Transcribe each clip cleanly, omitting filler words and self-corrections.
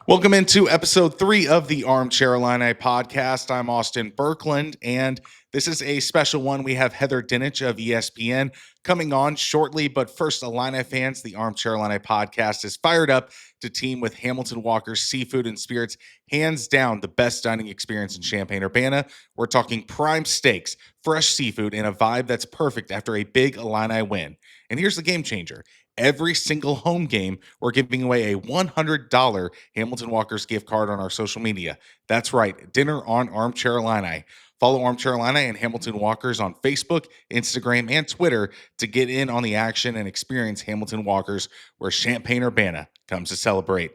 Welcome into episode 3 of the Armchair Illini podcast. I'm Austin Berkland, and this is a special one. We have Heather Dinich of ESPN coming on shortly. But first, Illini fans, the Armchair Illini podcast is fired up to team with Hamilton Walker's Seafood and Spirits, hands down the best dining experience in Champaign-Urbana. We're talking prime steaks, fresh seafood, and a vibe that's perfect after a big Illini win. And here's the game changer. Every single home game, we're giving away a $100 Hamilton Walker's gift card on our social media. That's right, dinner on Armchair Illini. Follow Armchair Illini and Hamilton Walker's on Facebook, Instagram, and Twitter to get in on the action and experience Hamilton Walker's, where Champaign-Urbana comes to celebrate.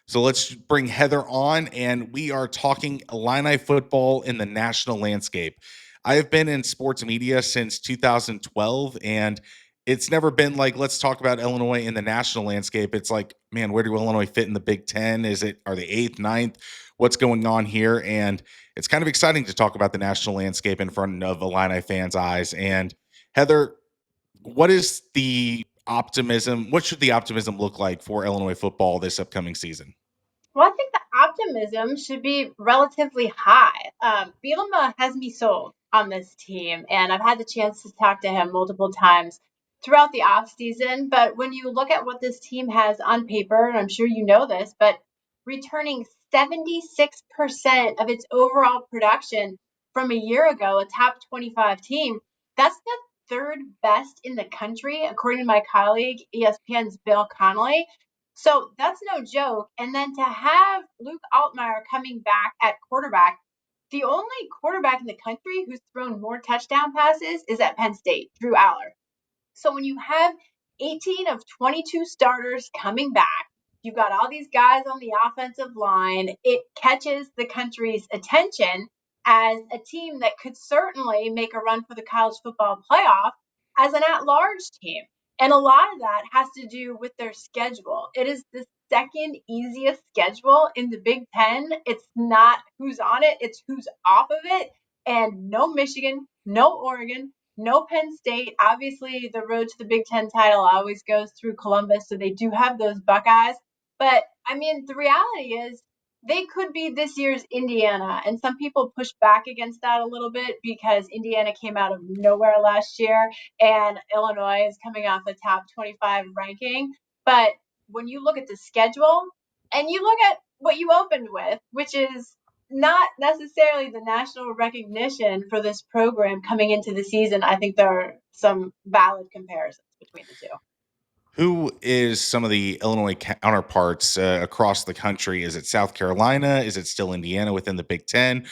So let's bring Heather on, and we are talking Illini football in the national landscape. I have been in sports media since 2012, and it's never been like, let's talk about Illinois in the national landscape. It's like, man, where do Illinois fit in the Big Ten? Are they eighth, ninth? What's going on here? And it's kind of exciting to talk about the national landscape in front of Illini fans' eyes. And Heather, what is the optimism? What should the optimism look like for Illinois football this upcoming season? Well, I think the optimism should be relatively high. Bielema has me sold on this team, and I've had the chance to talk to him multiple times throughout the offseason. But when you look at what this team has on paper, and I'm sure you know this, but returning 76% of its overall production from a year ago, a top 25 team, that's the third best in the country, according to my colleague, ESPN's Bill Connolly. So that's no joke. And then to have Luke Altmaier coming back at quarterback, the only quarterback in the country who's thrown more touchdown passes is at Penn State, Drew Aller. So when you have 18 of 22 starters coming back, you've got all these guys on the offensive line, it catches the country's attention as a team that could certainly make a run for the college football playoff as an at-large team. And a lot of that has to do with their schedule. It is the second easiest schedule in the Big Ten. It's not who's on it, it's who's off of it. And no Michigan, no Oregon, no Penn State. Obviously, the road to the Big Ten title always goes through Columbus, so they do have those Buckeyes. But, I mean, the reality is they could be this year's Indiana. And some people push back against that a little bit because Indiana came out of nowhere last year and Illinois is coming off a top 25 ranking. But when you look at the schedule and you look at what you opened with, which is not necessarily the national recognition for this program coming into the season, I think there are some valid comparisons between the two. Who is some of the Illinois counterparts across the country? Is it South Carolina? Is it still Indiana within the Big Ten?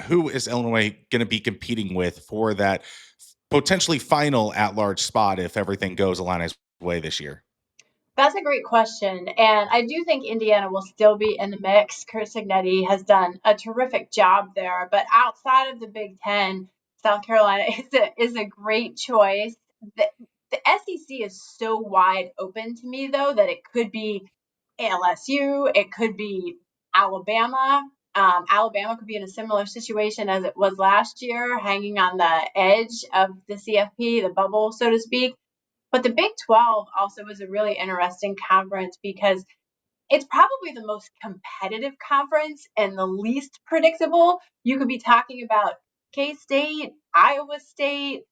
Who is Illinois going to be competing with for that potentially final at-large spot if everything goes Illini's way this year? That's a great question. And I do think Indiana will still be in the mix. Chris Cignetti has done a terrific job there. But outside of the Big Ten, South Carolina is a great choice. The SEC is so wide open to me, though, that it could be LSU, it could be Alabama. Alabama could be in a similar situation as it was last year, hanging on the edge of the CFP, the bubble, so to speak. But the Big 12 also is a really interesting conference because it's probably the most competitive conference and the least predictable. You could be talking about K-State, Iowa State.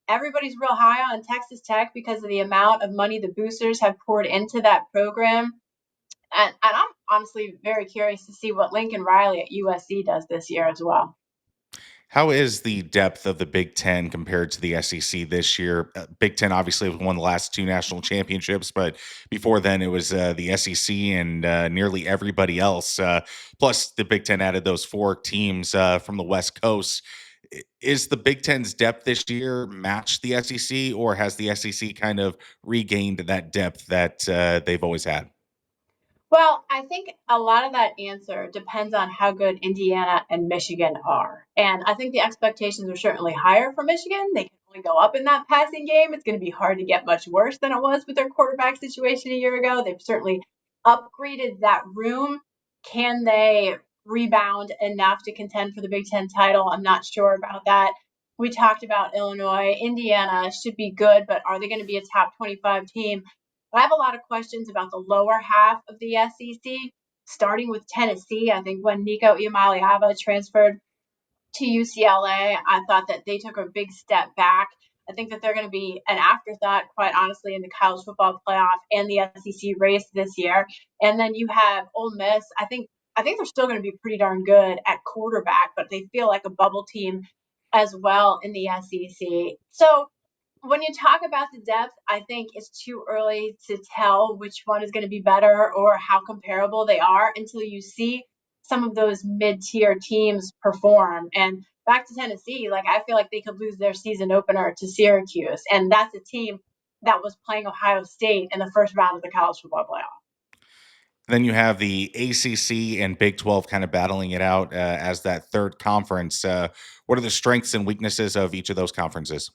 Everybody's real high on Texas Tech because of the amount of money the boosters have poured into that program. And I'm honestly very curious to see what Lincoln Riley at USC does this year as well. How is the depth of the Big Ten compared to the SEC this year? Big Ten obviously won the last two national championships, but before then it was the SEC and nearly everybody else. Plus, the Big Ten added those four teams from the West Coast. Is the Big Ten's depth this year matched the SEC, or has the SEC kind of regained that depth that they've always had? Well, I think a lot of that answer depends on how good Indiana and Michigan are. And I think the expectations are certainly higher for Michigan. They can only go up in that passing game. It's going to be hard to get much worse than it was with their quarterback situation a year ago. They've certainly upgraded that room. Can they rebound enough to contend for the Big Ten title? I'm not sure about that. We talked about Illinois. Indiana should be good, but are they going to be a top 25 team? I have a lot of questions about the lower half of the SEC. starting with Tennessee. I think when Nico Iamaleava transferred to UCLA, I thought that they took a big step back. I think that they're going to be an afterthought, quite honestly, in the college football playoff and the SEC race this year. And then you have Ole Miss. I think they're still going to be pretty darn good at quarterback, but they feel like a bubble team as well in the SEC. So when you talk about the depth, I think it's too early to tell which one is going to be better or how comparable they are until you see some of those mid-tier teams perform. And back to Tennessee, like I feel like they could lose their season opener to Syracuse, and that's a team that was playing Ohio State in the first round of the college football playoff. Then you have the ACC and Big 12 kind of battling it out as that third conference. What are the strengths and weaknesses of each of those conferences?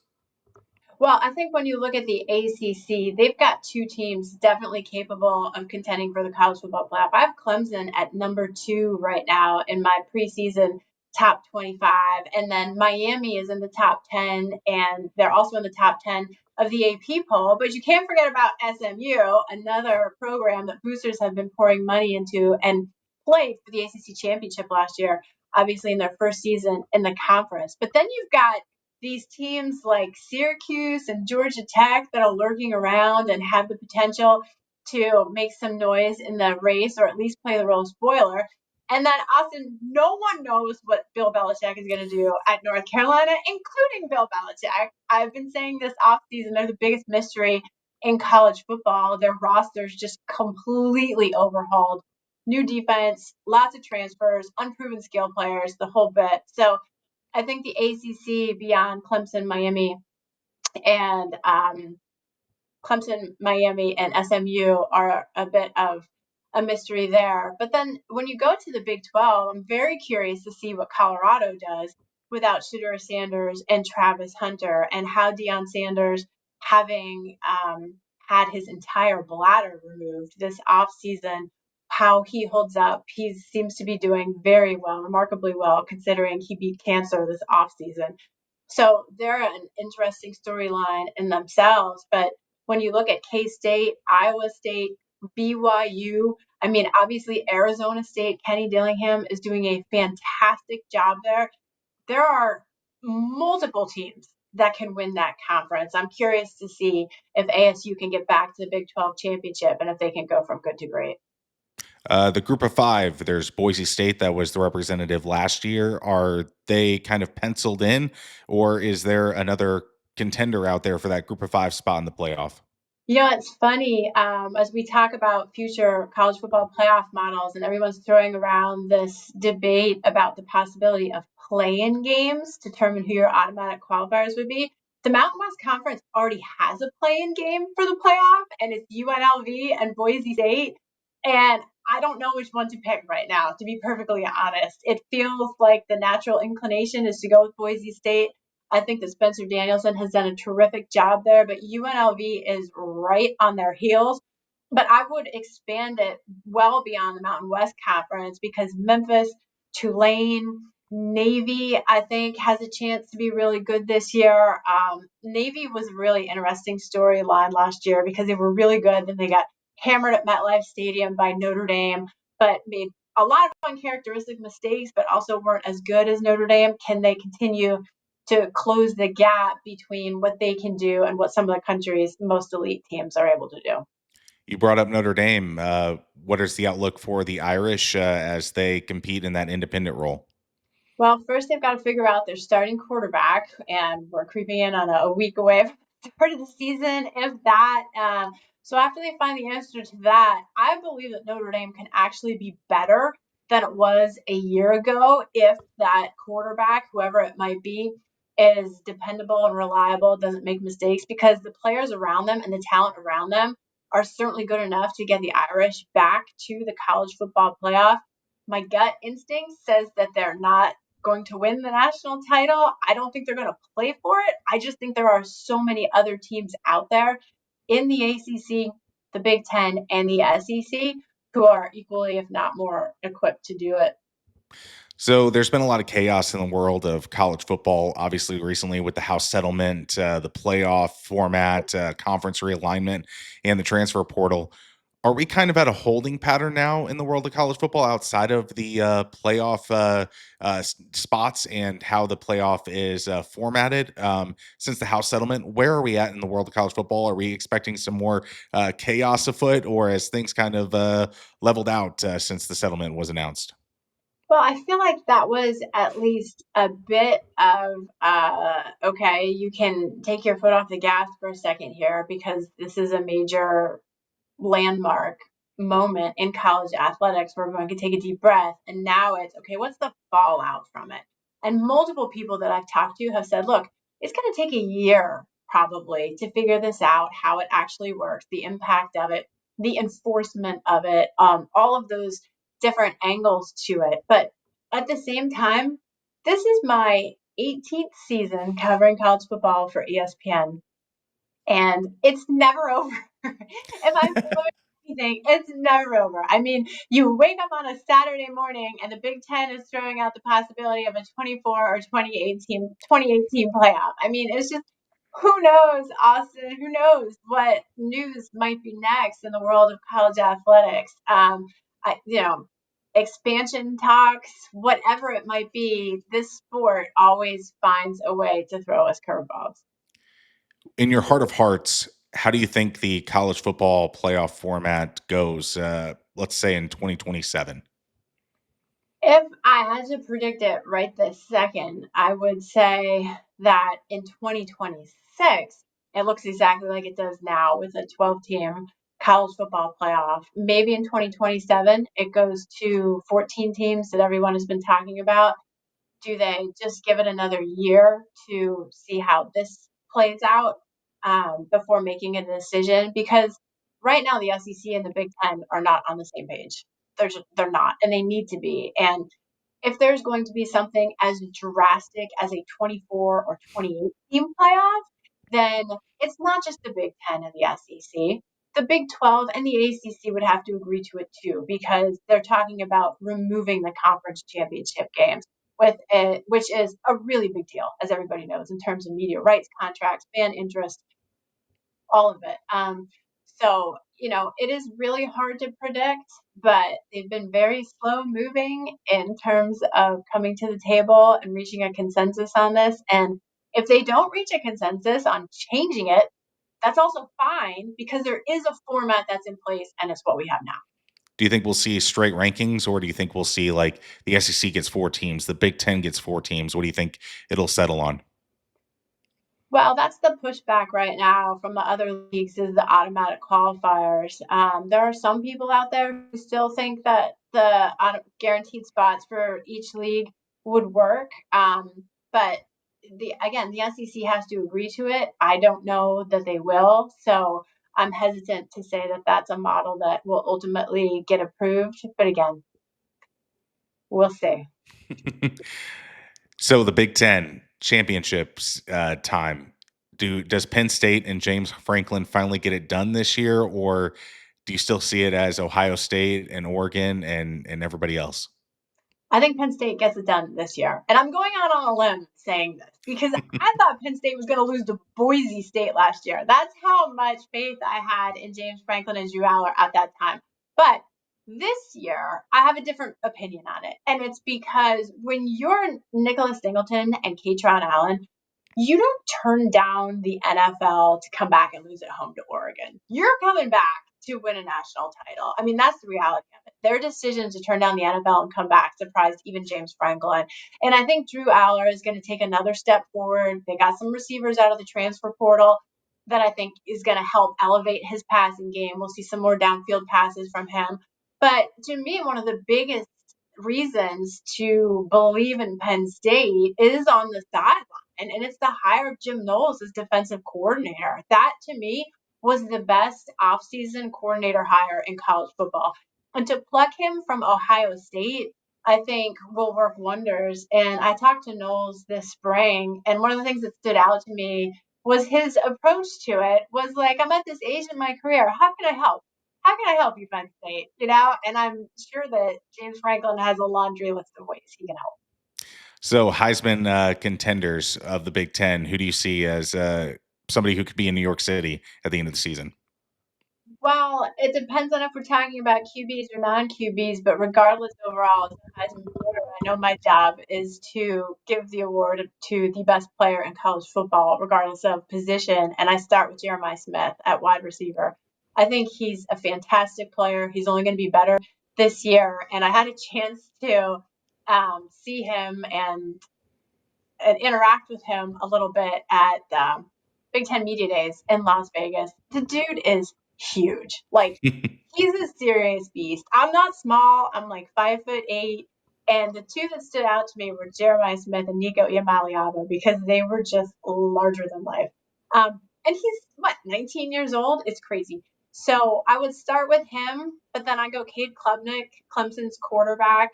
Well, I think when you look at the ACC, they've got two teams definitely capable of contending for the college football playoff. I have Clemson at number 2 right now in my preseason top 25, and then Miami is in the top 10, and they're also in the top 10 of the AP poll. But you can't forget about SMU, another program that boosters have been pouring money into and played for the ACC championship last year, obviously in their first season in the conference. But then you've got these teams like Syracuse and Georgia Tech that are lurking around and have the potential to make some noise in the race or at least play the role of spoiler. And then Austin, no one knows what Bill Belichick is going to do at North Carolina, including Bill Belichick. I've been saying this offseason, they're the biggest mystery in college football. Their roster's just completely overhauled. New defense, lots of transfers, unproven skill players, the whole bit. So I think the ACC beyond Clemson, Miami, and Clemson, Miami, and SMU are a bit of a mystery there. But then when you go to the Big 12, I'm very curious to see what Colorado does without Shedeur Sanders and Travis Hunter, and how Deion Sanders, having had his entire bladder removed this offseason, how he holds up. He seems to be doing very well, remarkably well, considering he beat cancer this offseason. So they're an interesting storyline in themselves. But when you look at K State, Iowa State, BYU, I mean, obviously Arizona State, Kenny Dillingham is doing a fantastic job there. There are multiple teams that can win that conference. I'm curious to see if ASU can get back to the Big 12 championship and if they can go from good to great. The group of five, there's Boise State that was the representative last year. Are they kind of penciled in, or is there another contender out there for that group of five spot in the playoff? You know, it's funny as we talk about future college football playoff models, and everyone's throwing around this debate about the possibility of play-in games to determine who your automatic qualifiers would be. The Mountain West Conference already has a play-in game for the playoff, and it's UNLV and Boise State. And I don't know which one to pick right now, to be perfectly honest. It feels like the natural inclination is to go with Boise State. I think that Spencer Danielson has done a terrific job there, but UNLV is right on their heels. But I would expand it well beyond the Mountain West Conference because Memphis, Tulane, Navy, I think, has a chance to be really good this year. Navy was a really interesting storyline last year because they were really good. Then they got hammered at MetLife Stadium by Notre Dame, but made a lot of uncharacteristic mistakes, but also weren't as good as Notre Dame. Can they continue to close the gap between what they can do and what some of the country's most elite teams are able to do? You brought up Notre Dame. What is the outlook for the Irish as they compete in that independent role? Well, first they've got to figure out their starting quarterback, and we're creeping in on a week away from the start of the season, if that. So after they find the answer to that, I believe that Notre Dame can actually be better than it was a year ago if that quarterback, whoever it might be, is dependable and reliable, doesn't make mistakes, because the players around them and the talent around them are certainly good enough to get the Irish back to the college football playoff. My gut instinct says that they're not going to win the national title. I don't think they're going to play for it. I just think there are so many other teams out there in the ACC, the Big Ten, and the SEC who are equally, if not more, equipped to do it. So there's been a lot of chaos in the world of college football, obviously recently with the House settlement, the playoff format, conference realignment, and the transfer portal. Are we kind of at a holding pattern now in the world of college football outside of the playoff spots and how the playoff is formatted since the House settlement? Where are we at in the world of college football? Are we expecting some more chaos afoot, or has things kind of leveled out since the settlement was announced? Well, I feel like that was at least a bit of okay, you can take your foot off the gas for a second here because this is a major landmark moment in college athletics where everyone can take a deep breath. And now it's okay, what's the fallout from it? And multiple people that I've talked to have said, look, it's going to take a year probably to figure this out, how it actually works, the impact of it, the enforcement of it, all of those different angles to it. But at the same time, this is my 18th season covering college football for ESPN, and it's never over. If I'm anything, it's never over. I mean, you wake up on a Saturday morning and the Big Ten is throwing out the possibility of a 24 or 28 team playoff. I mean, it's just who knows, Austin? Who knows what news might be next in the world of college athletics? Expansion talks, whatever it might be, this sport always finds a way to throw us curveballs. In your heart of hearts, how do you think the college football playoff format goes? Let's say in 2027. If I had to predict it right this second, I would say that in 2026, it looks exactly like it does now with a 12-team college football playoff. Maybe in 2027, it goes to 14 teams that everyone has been talking about. Do they just give it another year to see how this plays out before making a decision? Because right now, the SEC and the Big Ten are not on the same page. They're not, and they need to be. And if there's going to be something as drastic as a 24 or 28 team playoff, then it's not just the Big Ten and the SEC. The Big 12 and the ACC would have to agree to it too, because they're talking about removing the conference championship games, with it, which is a really big deal, as everybody knows, in terms of media rights, contracts, fan interest, all of it. It is really hard to predict, but they've been very slow moving in terms of coming to the table and reaching a consensus on this. And if they don't reach a consensus on changing it, that's also fine because there is a format that's in place and it's what we have now. Do you think we'll see straight rankings, or do you think we'll see like the SEC gets four teams, the Big Ten gets four teams? What do you think it'll settle on? Well, that's the pushback right now from the other leagues is the automatic qualifiers. There are some people out there who still think that the guaranteed spots for each league would work. But the SEC has to agree to it. I don't know that they will. So I'm hesitant to say that that's a model that will ultimately get approved. But again, we'll see. So the Big Ten championships time. Does Penn State and James Franklin finally get it done this year, or do you still see it as Ohio State and Oregon and everybody else? I think Penn State gets it done this year. And I'm going out on a limb saying this because I thought Penn State was going to lose to Boise State last year. That's how much faith I had in James Franklin and Drew Aller at that time. But this year, I have a different opinion on it. And it's because when you're Nicholas Singleton and Katron Allen, you don't turn down the NFL to come back and lose at home to Oregon. You're coming back to win a national title. I mean, that's the reality of it. Their decision to turn down the NFL and come back surprised even James Franklin. And I think Drew Aller is going to take another step forward. They got some receivers out of the transfer portal that I think is going to help elevate his passing game. We'll see some more downfield passes from him. But to me, one of the biggest reasons to believe in Penn State is on the sideline. And it's the hire of Jim Knowles as defensive coordinator. That to me was the best offseason coordinator hire in college football. And to pluck him from Ohio State, I think will work wonders. And I talked to Knowles this spring, and one of the things that stood out to me was his approach to it was like, I'm at this age in my career. How can I help? How can I help you, Penn State? And I'm sure that James Franklin has a laundry list of ways he can help. So Heisman contenders of the Big Ten, who do you see as somebody who could be in New York City at the end of the season? Well, it depends on if we're talking about QBs or non-QBs, but regardless, overall, as a Heisman voter, I know my job is to give the award to the best player in college football, regardless of position. And I start with Jeremiah Smith at wide receiver. I think he's a fantastic player. He's only going to be better this year. And I had a chance to see him and interact with him a little bit at Big Ten Media Days in Las Vegas. The dude is huge. Like, he's a serious beast. I'm not small. I'm like 5'8". And the two that stood out to me were Jeremiah Smith and Nico Iamaleava because they were just larger than life. And he's what, 19 years old? It's crazy. So I would start with him, but then I go Cade Klubnik, Clemson's quarterback.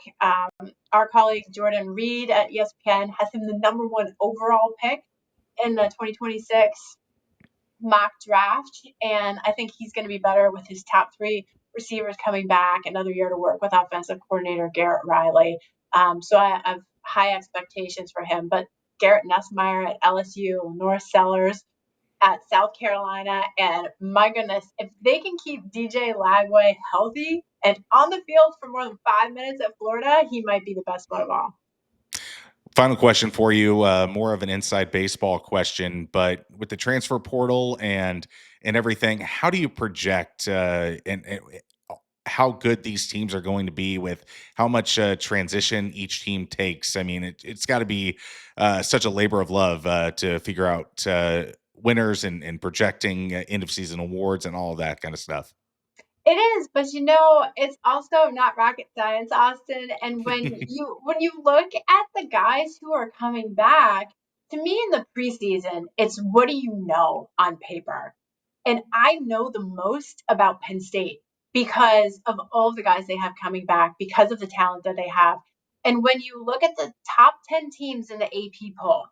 Our colleague Jordan Reed at ESPN has him the number one overall pick in the 2026 mock draft. And I think he's going to be better with his top three receivers coming back, another year to work with offensive coordinator Garrett Riley. So I have high expectations for him. But Garrett Nussmeier at LSU, North Sellers at South Carolina, and my goodness, if they can keep DJ Lagway healthy and on the field for more than 5 minutes at Florida, he might be the best one of all. Final question for you, more of an inside baseball question, but with the transfer portal and everything, how do you project and how good these teams are going to be with how much transition each team takes? I mean, it's got to be such a labor of love to figure out winners and projecting end of season awards and all of that kind of stuff. It is, but it's also not rocket science, Austin. And when you look at the guys who are coming back, to me in the preseason, it's what do you know on paper? And I know the most about Penn State because of all of the guys they have coming back, because of the talent that they have. And when you look at the top 10 teams in the AP poll,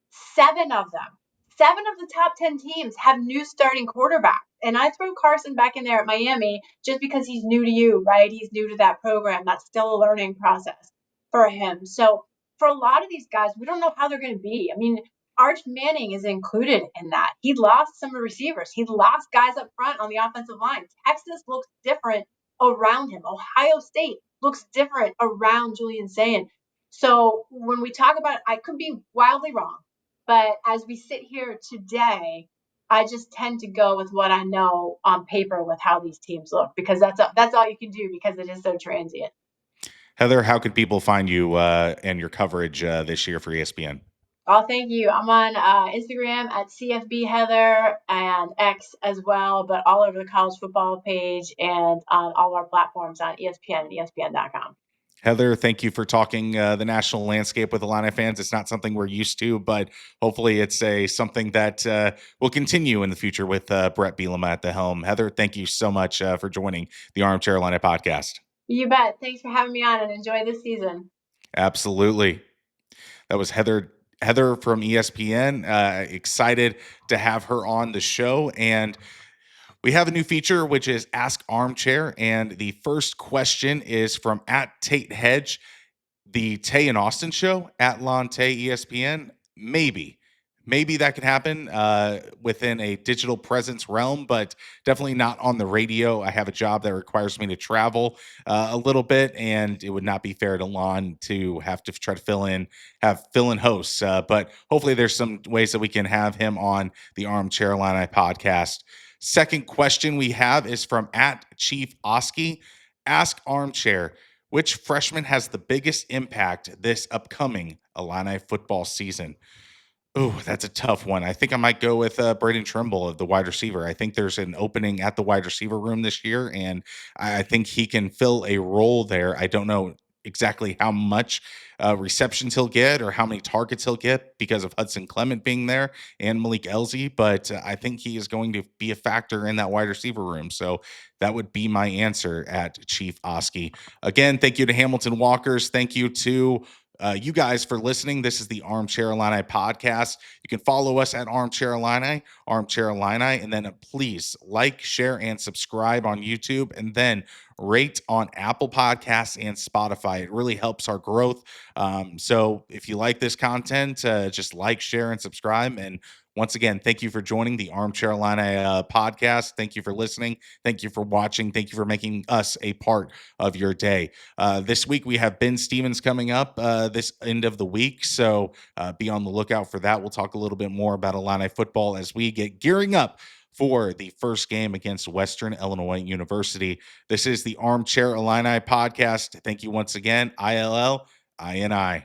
seven of them, seven of the top 10 teams have new starting quarterbacks. And I throw Carson back in there at Miami just because he's new to you, right? He's new to that program. That's still a learning process for him. So for a lot of these guys, we don't know how they're going to be. I mean, Arch Manning is included in that. He lost some receivers. He lost guys up front on the offensive line. Texas looks different around him. Ohio State looks different around Julian Sayin. So when we talk about it, I could be wildly wrong. But as we sit here today, I just tend to go with what I know on paper with how these teams look because that's all you can do because it is so transient. Heather, how can people find you and your coverage this year for ESPN? Oh, thank you. I'm on Instagram at CFB Heather and X as well, but all over the college football page and on all our platforms on ESPN and ESPN.com. Heather, thank you for talking the national landscape with Illini fans. It's not something we're used to, but hopefully it's something that will continue in the future with Brett Bielema at the helm. Heather, thank you so much for joining the Armchair Illini podcast. You bet. Thanks for having me on and enjoy this season. Absolutely. That was Heather from ESPN. Excited to have her on the show. And we have a new feature, which is Ask Armchair. And the first question is from at Tate Hedge. The Tay and Austin show at Lante ESPN, maybe that could happen within a digital presence realm, but definitely not on the radio. I have a job that requires me to travel a little bit, and it would not be fair to Lon to have to try to have fill in hosts. But hopefully, there's some ways that we can have him on the Armchair Illini podcast. Second question we have is from at Chief Oski. Ask Armchair. Which freshman has the biggest impact this upcoming Illini football season? Oh, that's a tough one. I think I might go with Braden Trimble of the wide receiver. I think there's an opening at the wide receiver room this year, and I think he can fill a role there. I don't know exactly how much receptions he'll get or how many targets he'll get because of Hudson Clement being there and Malik Elzy, but I think he is going to be a factor in that wide receiver room. So that would be my answer at Chief Oski. Again, thank you to Hamilton Walkers. Thank you to you guys for listening. This is the Armchair Illini podcast. You can follow us at Armchair Illini, and then please like, share, and subscribe on YouTube, and then rate on Apple Podcasts and Spotify. It really helps our growth. So if you like this content, just like, share, and subscribe, and Once again, thank you for joining the Armchair Illini podcast. Thank you for listening. Thank you for watching. Thank you for making us a part of your day. This week we have Ben Stevens coming up this end of the week, so be on the lookout for that. We'll talk a little bit more about Illini football as we get gearing up for the first game against Western Illinois University. This is the Armchair Illini podcast. Thank you once again, ILL, INI.